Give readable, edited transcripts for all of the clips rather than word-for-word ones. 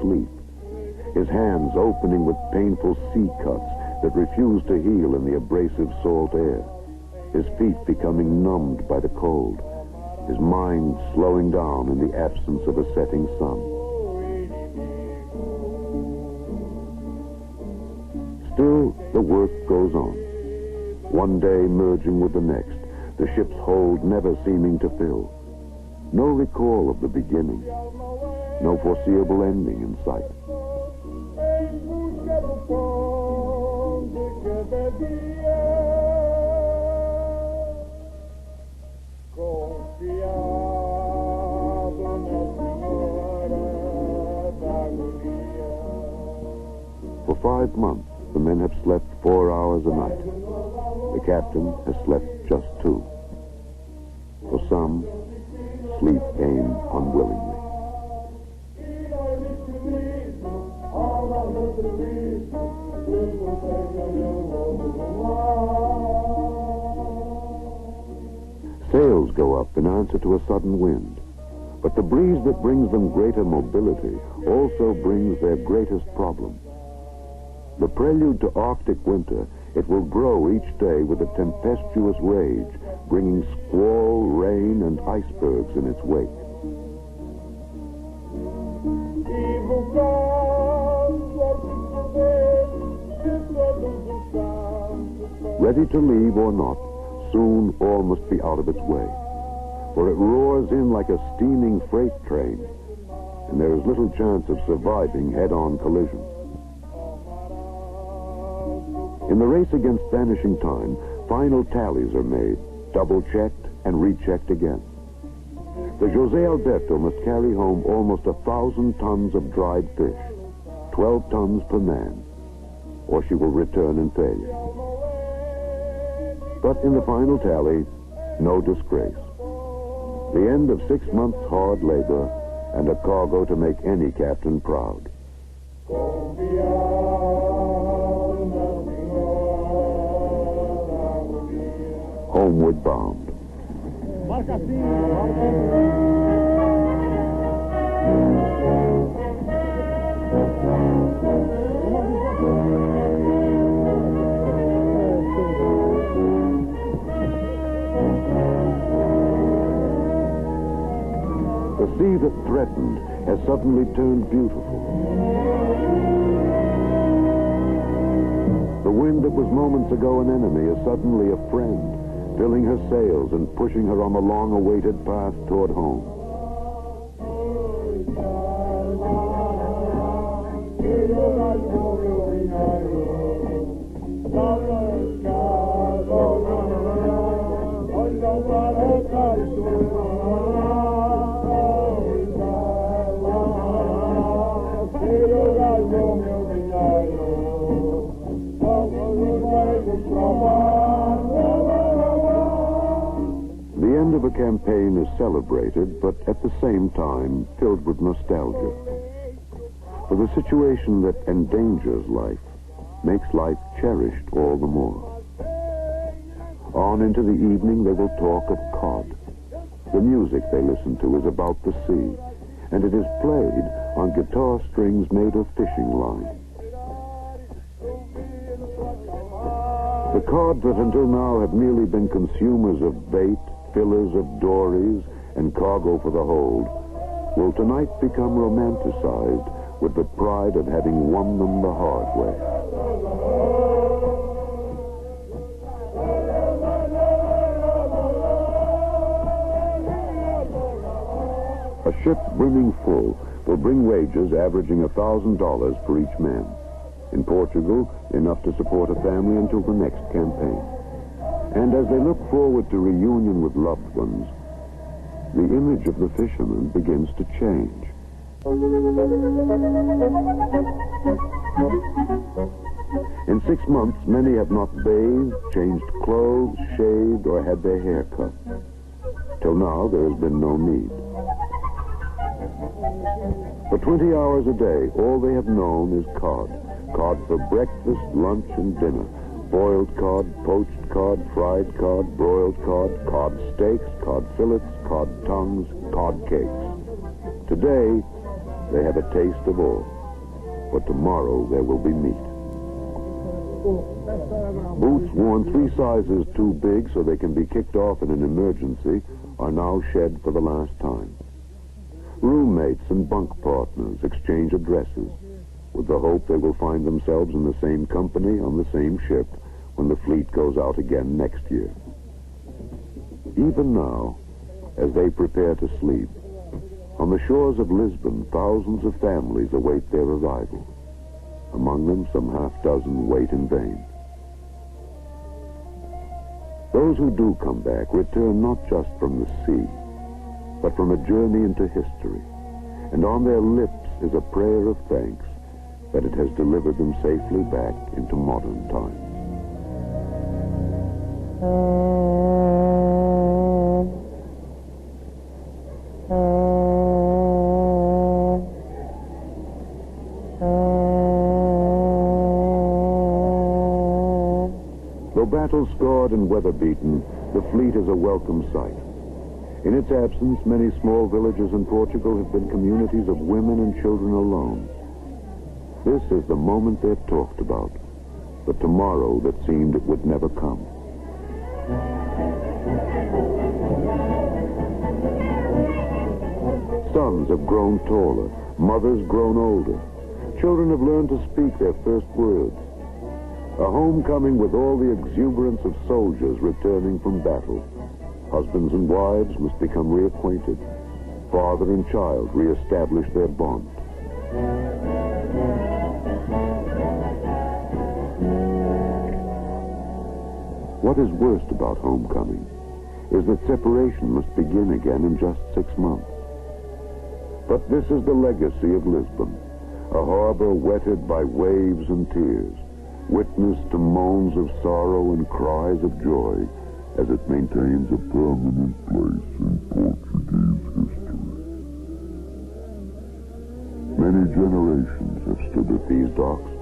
sleep, his hands opening with painful sea cuts that refuse to heal in the abrasive salt air, his feet becoming numbed by the cold, his mind slowing down in the absence of a setting sun. Still, the work goes on, one day merging with the next, the ship's hold never seeming to fill. No recall of the beginning, no foreseeable ending in sight. For 5 months, the men have slept 4 hours a night. The captain has slept just 2. For some, sleep came unwillingly. Sails go up in answer to a sudden wind, but the breeze that brings them greater mobility also brings their greatest problem. The prelude to Arctic winter, it will grow each day with a tempestuous rage, bringing squall, rain, and icebergs in its wake. Ready to leave or not, soon all must be out of its way, for it roars in like a steaming freight train, and there is little chance of surviving head-on collision. In the race against vanishing time, final tallies are made, double-checked and rechecked again. The José Alberto must carry home almost 1,000 tons of dried fish, 12 tons per man, or she will return in failure. But in the final tally, no disgrace. The end of 6 months' hard labor and a cargo to make any captain proud. Homeward bound. The sea that threatened has suddenly turned beautiful. The wind that was moments ago an enemy is suddenly a friend, filling her sails and pushing her on the long-awaited path toward home. The end of a campaign is celebrated, but at the same time filled with nostalgia. For the situation that endangers life makes life cherished all the more. On into the evening they will talk of cod. The music they listen to is about the sea, and it is played on guitar strings made of fishing line. The cod that until now have merely been consumers of bait, fillers of dories, and cargo for the hold, will tonight become romanticized with the pride of having won them the hard way. A ship brimming full will bring wages averaging $1,000 for each man. In Portugal, enough to support a family until the next campaign. And as they look forward to reunion with loved ones, the image of the fisherman begins to change. In 6 months, many have not bathed, changed clothes, shaved, or had their hair cut. Till now, there has been no need. For 20 hours a day, all they have known is cod. Cod for breakfast, lunch, and dinner. Boiled cod, poached cod, fried cod, broiled cod, cod steaks, cod fillets, cod tongues, cod cakes. Today, they have a taste of all. But tomorrow there will be meat. Boots worn 3 sizes too big so they can be kicked off in an emergency are now shed for the last time. Roommates and bunk partners exchange addresses with the hope they will find themselves in the same company on the same ship when the fleet goes out again next year. Even now, as they prepare to sleep, on the shores of Lisbon, thousands of families await their arrival. Among them, some half-dozen wait in vain. Those who do come back return not just from the sea, but from a journey into history, and on their lips is a prayer of thanks that it has delivered them safely back into modern times. Though battle-scarred and weather-beaten, the fleet is a welcome sight. In its absence, many small villages in Portugal have been communities of women and children alone. This is the moment they've talked about, the tomorrow that seemed it would never come. Sons have grown taller, mothers grown older. Children have learned to speak their first words. A homecoming with all the exuberance of soldiers returning from battle. Husbands and wives must become reacquainted. Father and child reestablish their bond. What is worst about homecoming is that separation must begin again in just 6 months. But this is the legacy of Lisbon, a harbor wetted by waves and tears, witness to moans of sorrow and cries of joy as it maintains a permanent place in Portuguese history. Many generations have stood at these docks.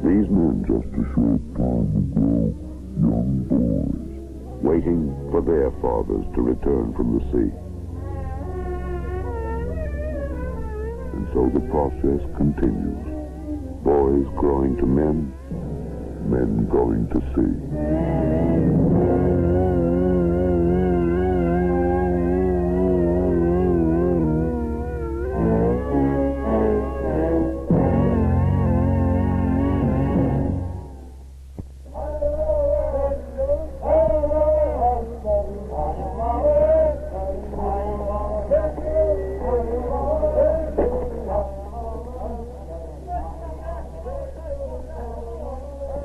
These men just a short time ago, young boys, waiting for their fathers to return from the sea. And so the process continues. Boys growing to men, men going to sea.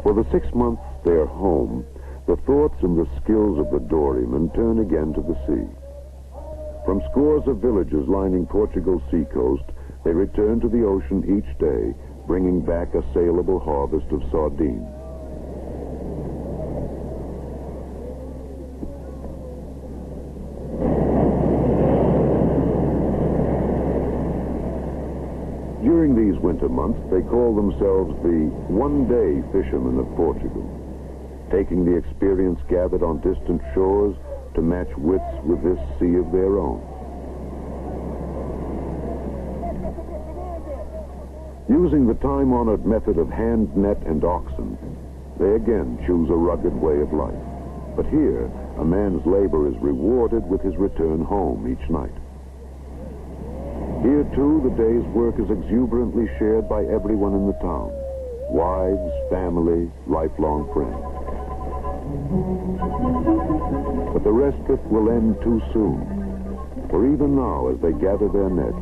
For the 6 months they are home, the thoughts and the skills of the dorymen turn again to the sea. From scores of villages lining Portugal's seacoast, they return to the ocean each day, bringing back a saleable harvest of sardines. During these winter months, they call themselves the one-day fishermen of Portugal, taking the experience gathered on distant shores to match wits with this sea of their own. Using the time-honored method of hand net and oxen, they again choose a rugged way of life. But here, a man's labor is rewarded with his return home each night. Here, too, the day's work is exuberantly shared by everyone in the town. Wives, family, lifelong friends. But the respite will end too soon. For even now, as they gather their nets,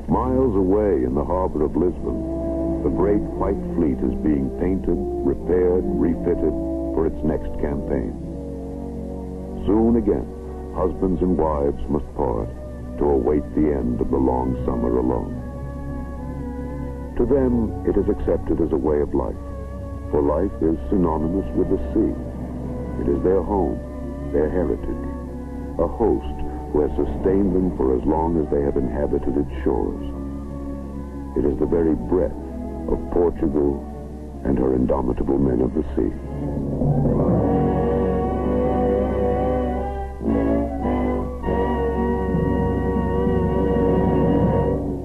miles away in the harbor of Lisbon, the great white fleet is being painted, repaired, refitted for its next campaign. Soon again, husbands and wives must part to await the end of the long summer alone. To them, it is accepted as a way of life, for life is synonymous with the sea. It is their home, their heritage, a host who has sustained them for as long as they have inhabited its shores. It is the very breath of Portugal and her indomitable men of the sea.